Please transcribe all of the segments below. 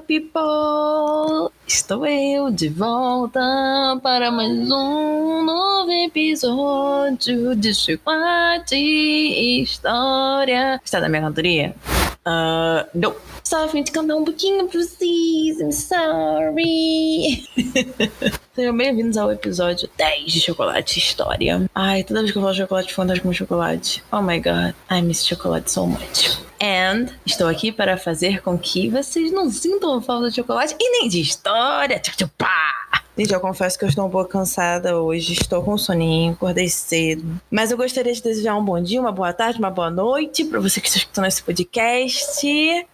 people! Estou eu de volta para mais um novo episódio de Chocolate e História. Está da minha cantoria? Não. Só a fim de cantar um pouquinho pra vocês. I'm sorry. Sejam bem-vindos ao episódio 10 de Chocolate e História. Ai, toda vez que eu falo chocolate, fantasma com chocolate. Oh my god, I miss chocolate so much. And estou aqui para fazer com que vocês não sintam falta de chocolate e nem de história. Gente, eu confesso que eu estou um pouco cansada hoje. Estou com soninho, acordei cedo. Mas eu gostaria de desejar um bom dia, uma boa tarde, uma boa noite para você que está escutando esse podcast.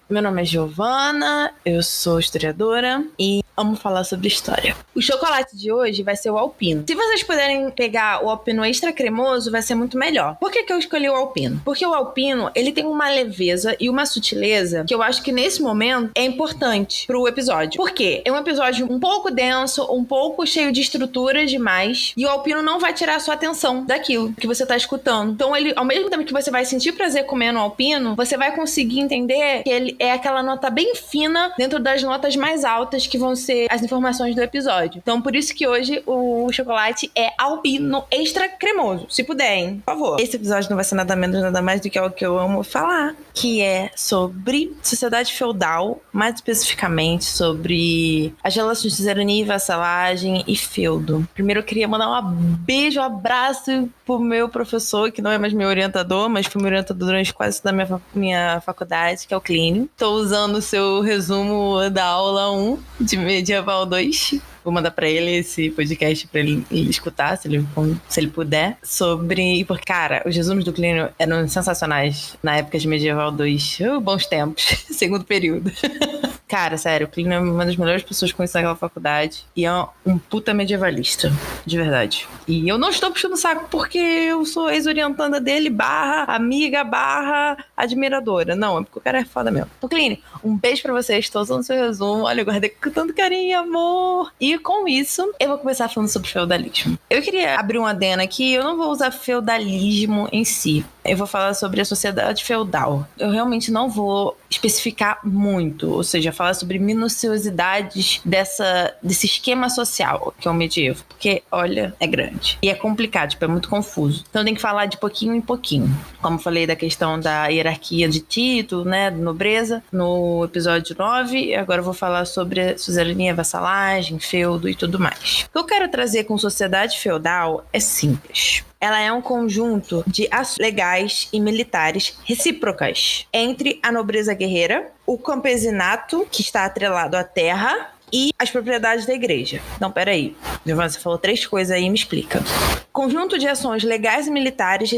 Meu nome é Giovana, eu sou historiadora e amo falar sobre história. O chocolate de hoje vai ser o Alpino. Se vocês puderem pegar o Alpino extra cremoso, vai ser muito melhor. Por que eu escolhi o Alpino? Porque o Alpino, ele tem uma leveza e uma sutileza que eu acho que nesse momento é importante pro episódio. Por quê? É um episódio um pouco denso, um pouco cheio de estrutura demais, e o Alpino não vai tirar a sua atenção daquilo que você tá escutando. Então ele, ao mesmo tempo que você vai sentir prazer comendo o Alpino, você vai conseguir entender que ele é aquela nota bem fina dentro das notas mais altas que vão ser as informações do episódio. Então por isso que hoje o chocolate é Alpino extra cremoso. Se puder, hein? Por favor. Esse episódio não vai ser nada menos, nada mais do que algo que eu amo falar, que é sobre sociedade feudal, mais especificamente sobre as relações de suzerania e vassalagem e feudo. Primeiro eu queria mandar um beijo, um abraço pro meu professor, que não é mais meu orientador, mas foi meu orientador durante quase toda a minha faculdade, que é o Clínio. Estou usando o seu resumo da aula 1 de Medieval 2. Vou mandar pra ele esse podcast pra ele escutar, se ele puder, sobre... Porque, cara, os resumos do Clínio eram sensacionais na época de Medieval 2. Bons tempos. Segundo período. Cara, sério, o Clínio é uma das melhores pessoas que conheço naquela faculdade e é um puta medievalista, de verdade. E eu não estou puxando o saco porque eu sou ex-orientanda dele, amiga, admiradora. Não, é porque o cara é foda mesmo. Então, Clínio, um beijo pra vocês, estou usando seu resumo. Olha, eu guardei com tanto carinho e amor. E com isso, eu vou começar falando sobre feudalismo. Eu queria abrir um adendo aqui, eu não vou usar feudalismo em si. Eu vou falar sobre a sociedade feudal. Eu realmente não vou especificar muito, ou seja, falar sobre minuciosidades desse esquema social que é o medievo, porque, olha, é grande. E é complicado, é muito confuso. Então tem que falar de pouquinho em pouquinho. Como falei da questão da hierarquia de título, né, de nobreza, no episódio 9, agora eu vou falar sobre suzerania, vassalagem, feudo e tudo mais. O que eu quero trazer com sociedade feudal é simples. Ela é um conjunto de ações legais e militares recíprocas entre a nobreza guerreira, o campesinato, que está atrelado à terra, e as propriedades da igreja. Não, peraí. Giovana, você falou 3 coisas aí, me explica. Conjunto de ações legais e militares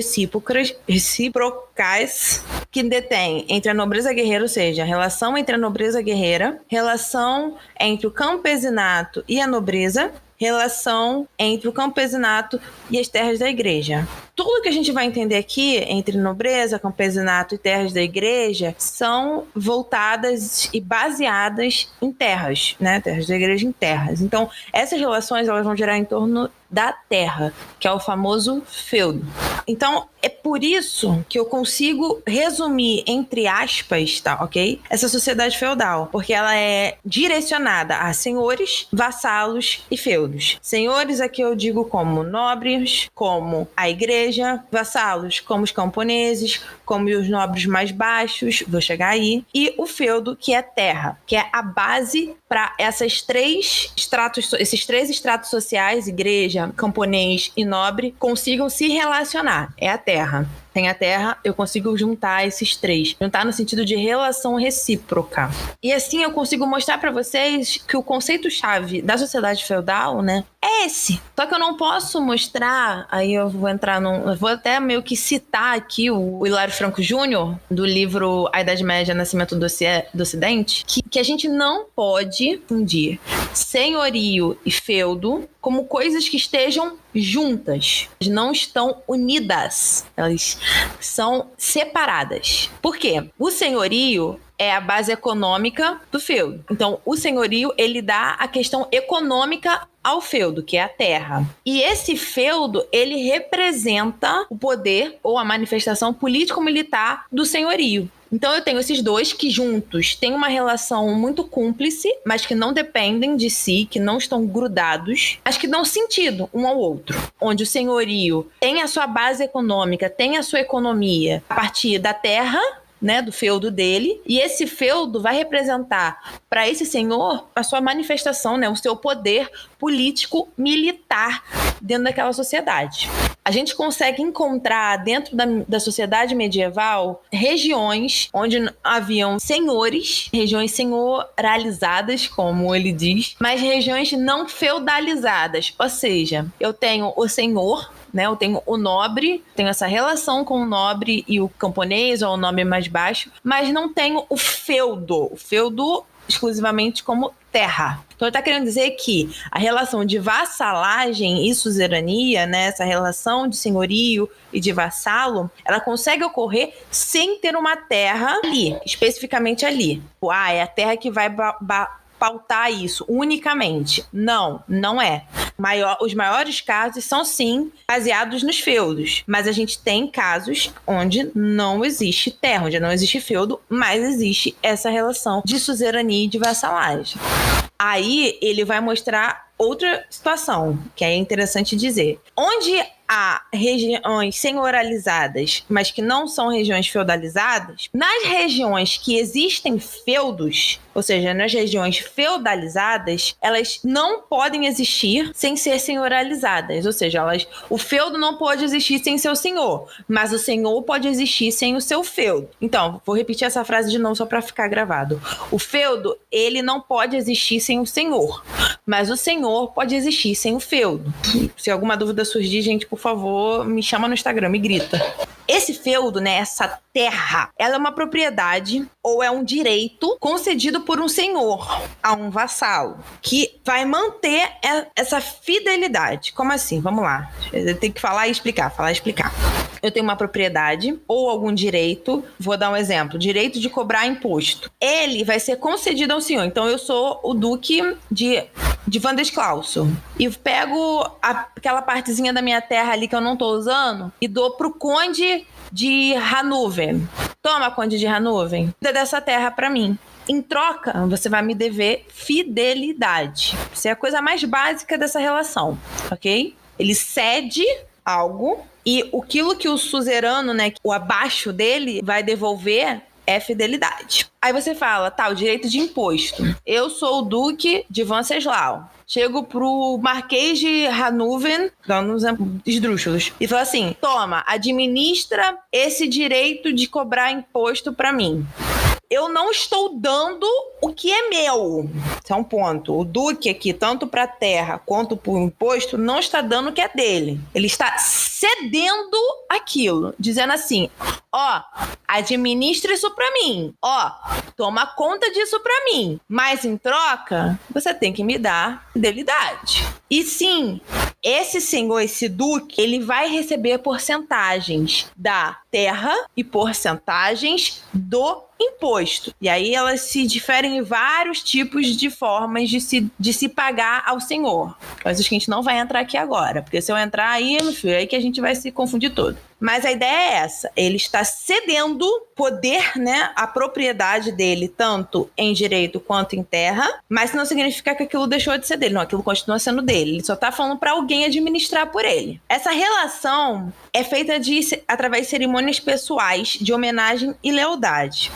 recíprocas que detém entre a nobreza guerreira, ou seja, a relação entre a nobreza guerreira, relação entre o campesinato e a nobreza, relação entre o campesinato e as terras da igreja. Tudo que a gente vai entender aqui entre nobreza, campesinato e terras da igreja são voltadas e baseadas em terras, né? Terras da igreja em terras. Então, essas relações elas vão girar em torno da terra, que é o famoso feudo. Então, é por isso que eu consigo resumir, entre aspas, tá, ok? Essa sociedade feudal, porque ela é direcionada a senhores, vassalos e feudos. Senhores aqui eu digo como nobres, como a igreja, vassalos como os camponeses, como os nobres mais baixos, vou chegar aí, e o feudo, que é terra, que é a base para esses três estratos sociais, igreja, camponês e nobre, consigam se relacionar. É a terra. Tem a terra, eu consigo juntar esses 3. Juntar no sentido de relação recíproca. E assim eu consigo mostrar pra vocês que o conceito-chave da sociedade feudal, né, é esse. Só que eu não posso mostrar, aí eu vou eu vou até meio que citar aqui o Hilário Franco Júnior, do livro A Idade Média, Nascimento do Ocidente, que a gente não pode fundir senhorio e feudo como coisas que estejam juntas. Elas não estão unidas. Elas são separadas. Por quê? O senhorio é a base econômica do feudo. Então, o senhorio, ele dá a questão econômica ao feudo, que é a terra. E esse feudo, ele representa o poder ou a manifestação político-militar do senhorio. Então eu tenho esses dois que juntos têm uma relação muito cúmplice, mas que não dependem de si, que não estão grudados, mas que dão sentido um ao outro. Onde o senhorio tem a sua base econômica, tem a sua economia a partir da terra, né, do feudo dele, e esse feudo vai representar para esse senhor a sua manifestação, né, o seu poder político militar dentro daquela sociedade. A gente consegue encontrar dentro da sociedade medieval regiões onde haviam senhores, regiões senhoralizadas, como ele diz, mas regiões não feudalizadas, ou seja, eu tenho o senhor, né, eu tenho o nobre, tenho essa relação com o nobre e o camponês, ou o nobre mais baixo, mas não tenho o feudo exclusivamente como terra. Então ele está querendo dizer que a relação de vassalagem e suzerania, né, essa relação de senhorio e de vassalo, ela consegue ocorrer sem ter uma terra ali, especificamente ali. É a terra que vai pautar isso unicamente. Não é. Os maiores casos são, sim, baseados nos feudos. Mas a gente tem casos onde não existe terra, onde não existe feudo, mas existe essa relação de suzerania e de vassalagem. Aí ele vai mostrar outra situação, que é interessante dizer. Onde há regiões senhoralizadas, mas que não são regiões feudalizadas, nas regiões que existem feudos, ou seja, nas regiões feudalizadas, elas não podem existir sem ser senhoralizadas, ou seja, o feudo não pode existir sem seu senhor, mas o senhor pode existir sem o seu feudo. Então, vou repetir essa frase de novo só para ficar gravado. O feudo, ele não pode existir sem o senhor, mas o senhor pode existir sem o feudo. Se alguma dúvida surgir, gente, por favor, me chama no Instagram, me grita. Esse feudo, né, essa terra, ela é uma propriedade ou é um direito concedido por um senhor a um vassalo, que vai manter essa fidelidade. Como assim? Vamos lá. Eu tenho que falar e explicar. Eu tenho uma propriedade ou algum direito, vou dar um exemplo, direito de cobrar imposto. Ele vai ser concedido ao senhor. Então eu sou o duque de Vandesclauso e pego aquela partezinha da minha terra ali que eu não tô usando e dou pro conde de Hannover. Toma, conde de Hannover, cuida dessa terra pra mim. Em troca, você vai me dever fidelidade. Isso é a coisa mais básica dessa relação, ok? Ele cede algo e aquilo que o suzerano, né, o abaixo dele, vai devolver é fidelidade. Aí você fala, o direito de imposto. Eu sou o duque de Venceslau. Chego pro Marquês de Hannover, dando uns esdrúxulos, e falo assim, toma, administra esse direito de cobrar imposto pra mim. Eu não estou dando o que é meu. Esse é um ponto. O duque aqui, tanto para a terra quanto para o imposto, não está dando o que é dele. Ele está cedendo aquilo, dizendo assim, administra isso para mim. Toma conta disso para mim. Mas em troca, você tem que me dar fidelidade. E sim, esse senhor, esse duque, ele vai receber porcentagens da terra e porcentagens do imposto. E aí elas se diferem em vários tipos de formas de se pagar ao senhor. Coisas que a gente não vai entrar aqui agora, porque se eu entrar aí, meu filho, é aí que a gente vai se confundir todo. Mas a ideia é essa, ele está cedendo poder, né, a propriedade dele, tanto em direito quanto em terra, mas não significa que aquilo deixou de ser dele, não, aquilo continua sendo dele, ele só está falando para alguém administrar por ele. Essa relação é feita através de cerimônias pessoais de homenagem e lealdade.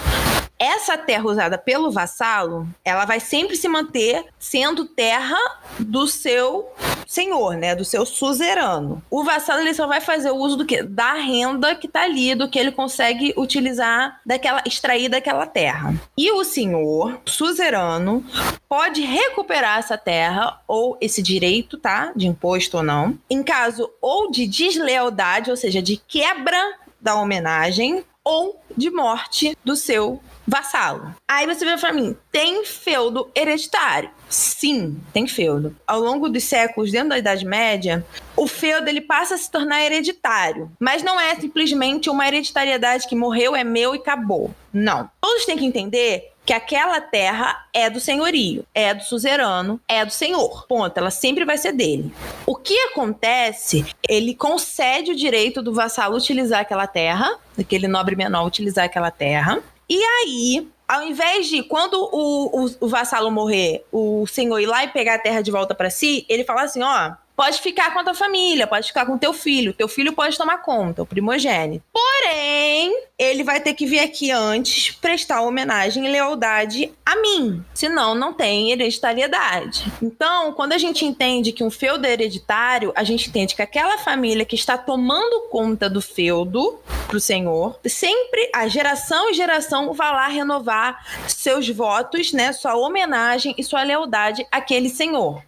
Essa terra usada pelo vassalo, ela vai sempre se manter sendo terra do seu senhor, né? Do seu suzerano. O vassalo, ele só vai fazer o uso do quê? Da renda que tá ali, do que ele consegue utilizar, extrair daquela terra. E o senhor, suzerano, pode recuperar essa terra ou esse direito, tá? De imposto ou não, em caso ou de deslealdade, ou seja, de quebra da homenagem, ou de morte do seu vassalo. Aí você vai falar pra mim, tem feudo hereditário? Sim, tem feudo. Ao longo dos séculos, dentro da Idade Média, o feudo ele passa a se tornar hereditário. Mas não é simplesmente uma hereditariedade que morreu, é meu e acabou. Não. Todos têm que entender que aquela terra é do senhorio, é do suzerano, é do senhor. Ponto. Ela sempre vai ser dele. O que acontece, ele concede o direito do vassalo utilizar aquela terra, daquele nobre menor utilizar aquela terra, E aí, ao invés de, quando o vassalo morrer, o senhor ir lá e pegar a terra de volta para si, ele fala assim, ó, pode ficar com a tua família, pode ficar com teu filho pode tomar conta, o primogênito. Porém, ele vai ter que vir aqui antes prestar homenagem e lealdade a mim, senão não tem hereditariedade. Então, quando a gente entende que um feudo é hereditário, a gente entende que aquela família que está tomando conta do feudo pro senhor, sempre a geração e geração vai lá renovar seus votos, né, sua homenagem e sua lealdade àquele senhor.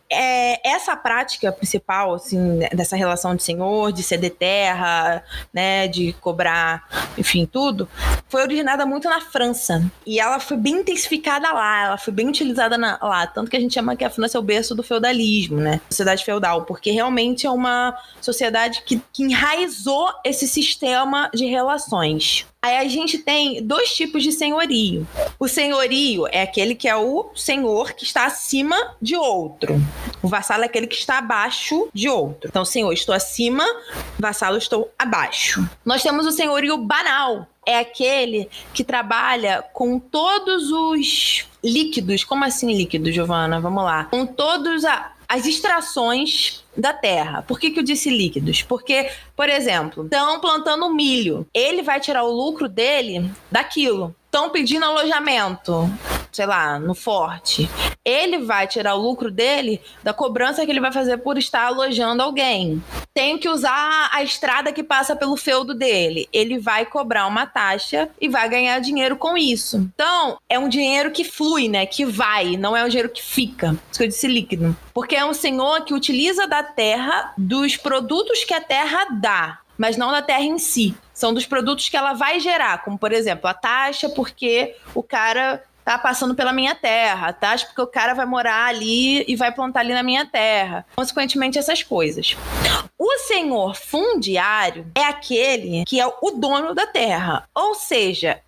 Essa prática principal, assim, dessa relação de senhor, de ceder terra, né, de cobrar, enfim, tudo, foi originada muito na França. E ela foi bem intensificada lá, ela foi bem utilizada lá. Tanto que a gente chama que a França é o berço do feudalismo, né? Sociedade feudal, porque realmente é uma sociedade que enraizou esse sistema de relações. Aí a gente tem dois tipos de senhorio. O senhorio é aquele que é o senhor que está acima de outro. O vassalo é aquele que está abaixo de outro. Então, senhor, estou acima, vassalo, estou abaixo. Nós temos o senhorio banal. É aquele que trabalha com todos os líquidos. Como assim líquidos, Giovana? Vamos lá. Com todas as extrações da terra. Por que eu disse líquidos? Porque, por exemplo, estão plantando milho. Ele vai tirar o lucro dele daquilo. Estão pedindo alojamento, sei lá, no forte. Ele vai tirar o lucro dele da cobrança que ele vai fazer por estar alojando alguém. Tem que usar a estrada que passa pelo feudo dele. Ele vai cobrar uma taxa e vai ganhar dinheiro com isso. Então, é um dinheiro que flui, né? Que vai, não é um dinheiro que fica. Isso que eu disse líquido. Porque é um senhor que utiliza da terra, dos produtos que a terra dá, mas não da terra em si. São dos produtos que ela vai gerar, como, por exemplo, a taxa porque o cara tá passando pela minha terra, a taxa porque o cara vai morar ali e vai plantar ali na minha terra. Consequentemente, essas coisas. O senhor fundiário é aquele que é o dono da terra. Ou seja,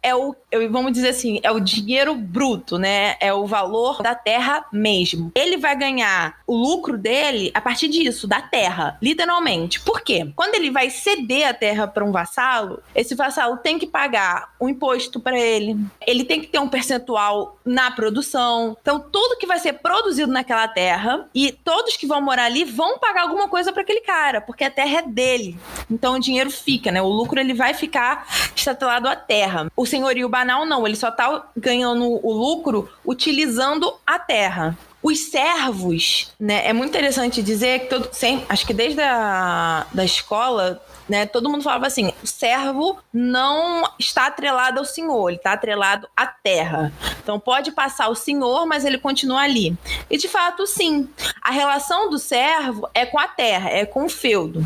vamos dizer assim, é o dinheiro bruto, né? É o valor da terra mesmo. Ele vai ganhar o lucro dele a partir disso, da terra, literalmente. Por quê? Quando ele vai ceder a terra para um vassalo, esse vassalo tem que pagar um imposto para ele. Ele tem que ter um percentual na produção. Então, tudo que vai ser produzido naquela terra e todos que vão morar ali vão pagar alguma coisa para aquele cara, porque a terra é dele. Então, o dinheiro fica, né? O lucro ele vai ficar estatelado à terra. O senhorio banal não, ele só tá ganhando o lucro utilizando a terra. Os servos, né? É muito interessante dizer que acho que desde da escola, né, todo mundo falava assim, o servo não está atrelado ao senhor, ele está atrelado à terra. Então pode passar o senhor, mas ele continua ali. E de fato, sim, a relação do servo é com a terra, é com o feudo.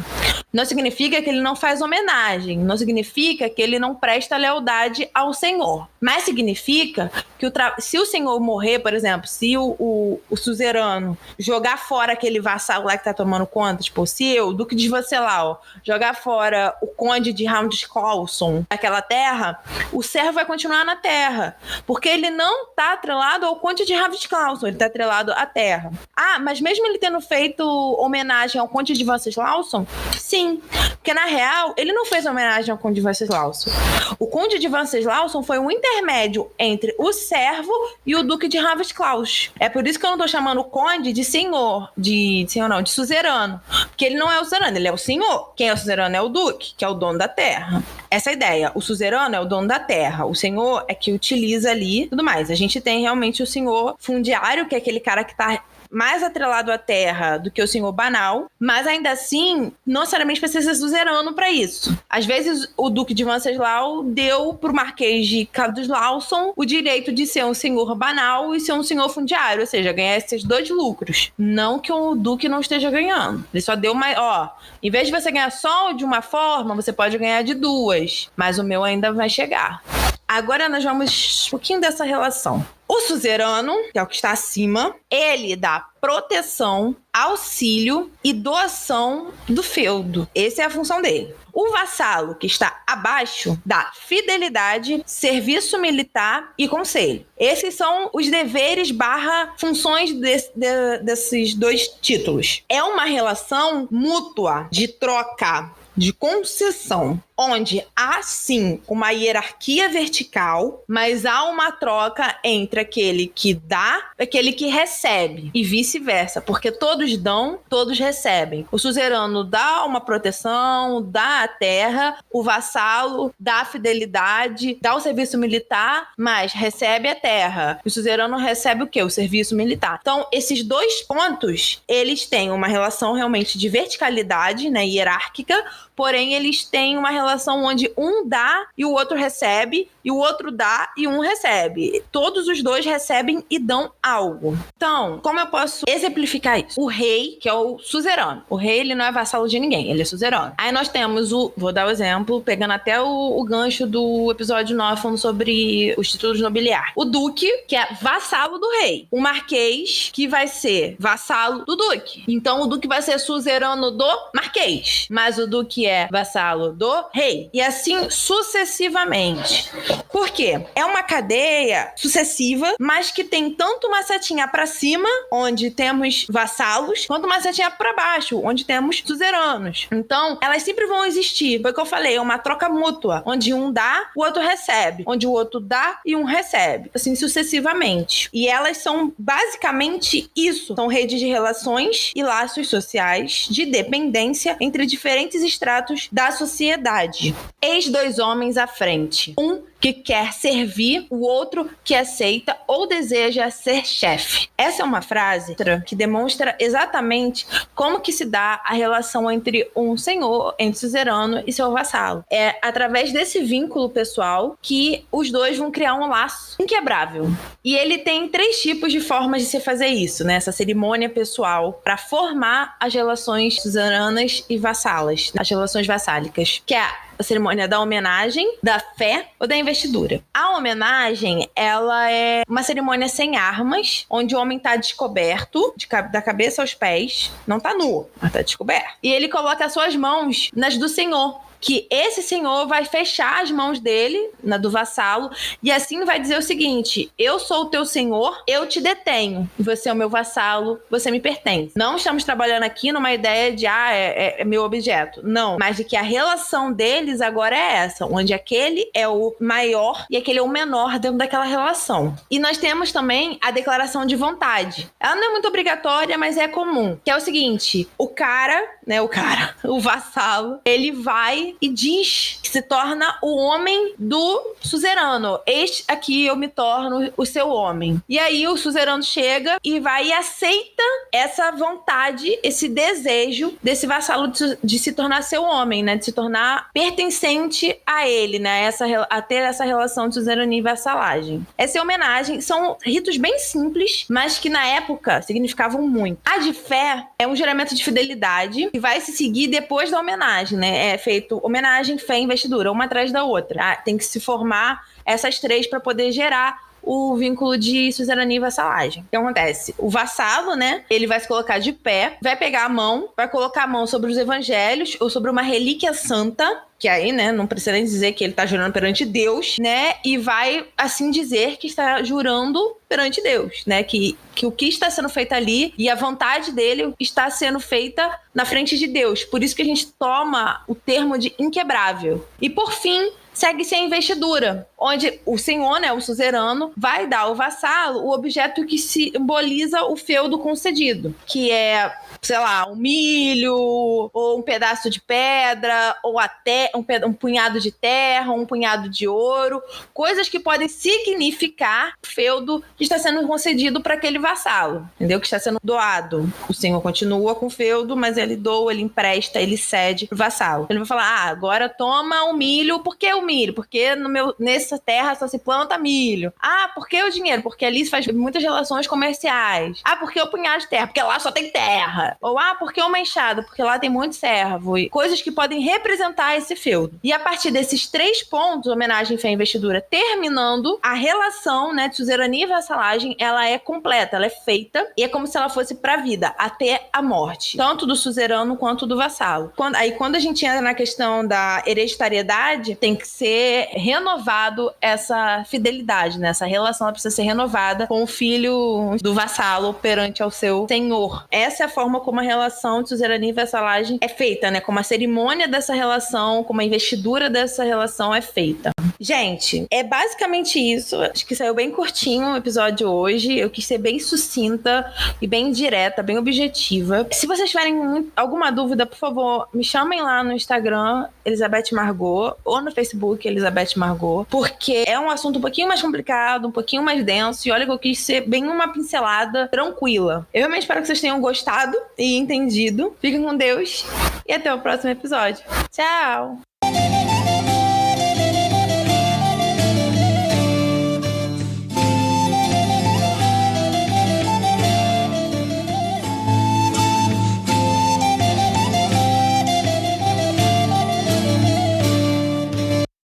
Não significa que ele não faz homenagem, não significa que ele não presta lealdade ao senhor, mas significa que se o senhor morrer, por exemplo, se o suzerano jogar fora aquele vassalo lá que tá tomando conta, tipo, se o duque de Venceslau jogar fora o conde de Ramscalson daquela terra, o servo vai continuar na terra, porque ele não tá atrelado ao conde de Ramscalson, ele tá atrelado à terra. Ah, mas mesmo ele tendo feito homenagem ao conde de Venceslau, sim, porque na real ele não fez homenagem ao conde de Venceslau. O conde de Venceslau foi um intermédio entre o servo e o duque de Ravensklaus. É por isso que eu não tô chamando o conde de senhor, de suzerano, porque ele não é o suzerano, ele é o senhor. Quem é o suzerano é o duque, que é o dono da terra. Essa é a ideia. O suzerano é o dono da terra, o senhor é que utiliza ali tudo mais. A gente tem realmente o senhor fundiário, que é aquele cara que tá mais atrelado à terra do que o senhor banal, mas ainda assim, não necessariamente precisa ser suzerano para isso. Às vezes, o duque de Venceslau deu pro marquês de Caduslawson o direito de ser um senhor banal e ser um senhor fundiário, ou seja, ganhar esses dois lucros. Não que o duque não esteja ganhando. Ele só deu mais, em vez de você ganhar só de uma forma, você pode ganhar de duas, mas o meu ainda vai chegar. Agora nós vamos um pouquinho dessa relação. O suzerano, que é o que está acima, ele dá proteção, auxílio e doação do feudo. Essa é a função dele. O vassalo, que está abaixo, dá fidelidade, serviço militar e conselho. Esses são os deveres / funções desses dois títulos. É uma relação mútua de troca. de concessão, onde há sim uma hierarquia vertical, mas há uma troca entre aquele que dá e aquele que recebe, e vice-versa, porque todos dão, todos recebem. O suzerano dá uma proteção, dá a terra, o vassalo dá a fidelidade, dá o serviço militar, mas recebe a terra. O suzerano recebe o quê? O serviço militar. Então, esses dois pontos, eles têm uma relação realmente de verticalidade, né, hierárquica, porém eles têm uma relação onde um dá e o outro recebe, e o outro dá e um recebe. Todos os dois recebem e dão algo. Então, como eu posso exemplificar isso? O rei, que é o suzerano. O rei, ele não é vassalo de ninguém, ele é suzerano. Aí nós temos vou dar o exemplo, pegando até o gancho do episódio 9, falando sobre os títulos nobiliários. O duque, que é vassalo do rei. O marquês, que vai ser vassalo do duque. Então, o duque vai ser suzerano do marquês, mas o duque é vassalo do rei. E assim sucessivamente. Por quê? É uma cadeia sucessiva, mas que tem tanto uma setinha para cima, onde temos vassalos, quanto uma setinha para baixo, onde temos suzeranos. Então, elas sempre vão existir. Foi o que eu falei, é uma troca mútua, onde um dá, o outro recebe. Onde o outro dá e um recebe. Assim sucessivamente. E elas são basicamente isso. São redes de relações e laços sociais de dependência entre diferentes estratos da sociedade. Eis dois homens à frente. Um que quer servir, o outro que aceita ou deseja ser chefe. Essa é uma frase que demonstra exatamente como que se dá a relação entre um senhor, entre o suzerano e seu vassalo. É através desse vínculo pessoal que os dois vão criar um laço inquebrável. E ele tem 3 tipos de formas de se fazer isso, né? Essa cerimônia pessoal para formar as relações suzeranas e vassalas, as relações vassálicas, que é a cerimônia da homenagem, da fé ou da investidura. A homenagem, ela é uma cerimônia sem armas, onde o homem tá descoberto, da cabeça aos pés, não tá nu, mas tá descoberto. E ele coloca as suas mãos nas do Senhor, que esse senhor vai fechar as mãos dele, na do vassalo, e assim vai dizer o seguinte: eu sou o teu senhor, eu te detenho, você é o meu vassalo, você me pertence. Não estamos trabalhando aqui numa ideia de, é meu objeto. Não, mas de que a relação deles agora é essa, onde aquele é o maior e aquele é o menor dentro daquela relação. E nós temos também a declaração de vontade. Ela não é muito obrigatória, mas é comum, que é o seguinte: o vassalo, ele vai e diz que se torna o homem do suzerano. Este aqui eu me torno o seu homem. E aí o suzerano chega e vai e aceita essa vontade, esse desejo desse vassalo de se tornar seu homem, né? De se tornar pertencente a ele, né? A ter essa relação de suzerania e vassalagem. Essa homenagem são ritos bem simples, mas que na época significavam muito. A de fé é um juramento de fidelidade que vai se seguir depois da homenagem, né? É feito homenagem, fé e investidura, uma atrás da outra. Tem que se formar essas 3 para poder gerar o vínculo de suzerania e vassalagem. O que acontece? O vassalo, né? Ele vai se colocar de pé, vai pegar a mão, vai colocar a mão sobre os evangelhos ou sobre uma relíquia santa, que aí, né, não precisa nem dizer que ele tá jurando perante Deus, né? E vai, assim, dizer que está jurando perante Deus, né? Que o que está sendo feito ali e a vontade dele está sendo feita na frente de Deus. Por isso que a gente toma o termo de inquebrável. E, por fim, segue-se a investidura, onde o senhor, né, o suzerano, vai dar ao vassalo o objeto que simboliza o feudo concedido, que é, sei lá, um milho, ou um pedaço de pedra, ou até um punhado de terra, um punhado de ouro, coisas que podem significar o feudo que está sendo concedido para aquele vassalo, entendeu? Que está sendo doado. O senhor continua com o feudo, mas ele doa, ele empresta, ele cede pro vassalo. Ele vai falar: agora toma o milho. Por que o milho? Porque nessa terra só se planta milho. Por que o dinheiro? Porque ali se faz muitas relações comerciais. Porque o punhado de terra? Porque lá só tem terra. Ou porque uma enxada? Porque lá tem muito servo. E coisas que podem representar esse feudo. E a partir desses 3 pontos, homenagem, fé e investidura, terminando, a relação, né, de suzerania e vassalagem, ela é completa, ela é feita, e é como se ela fosse pra vida, até a morte. Tanto do suzerano quanto do vassalo. Quando a gente entra na questão da hereditariedade, tem que ser renovado essa fidelidade, né? Essa relação ela precisa ser renovada com o filho do vassalo perante ao seu senhor. Essa é a forma como a relação de suzerania e vassalagem é feita, né? Como a cerimônia dessa relação, como a investidura dessa relação é feita. Gente, é basicamente isso. Acho que saiu bem curtinho o episódio hoje. Eu quis ser bem sucinta e bem direta, bem objetiva. Se vocês tiverem alguma dúvida, por favor, me chamem lá no Instagram, Elizabeth Margot, ou no Facebook, Elizabeth Margot, porque é um assunto um pouquinho mais complicado, um pouquinho mais denso, e olha que eu quis ser bem uma pincelada tranquila. Eu realmente espero que vocês tenham gostado e entendido. Fiquem com Deus e até o próximo episódio. Tchau!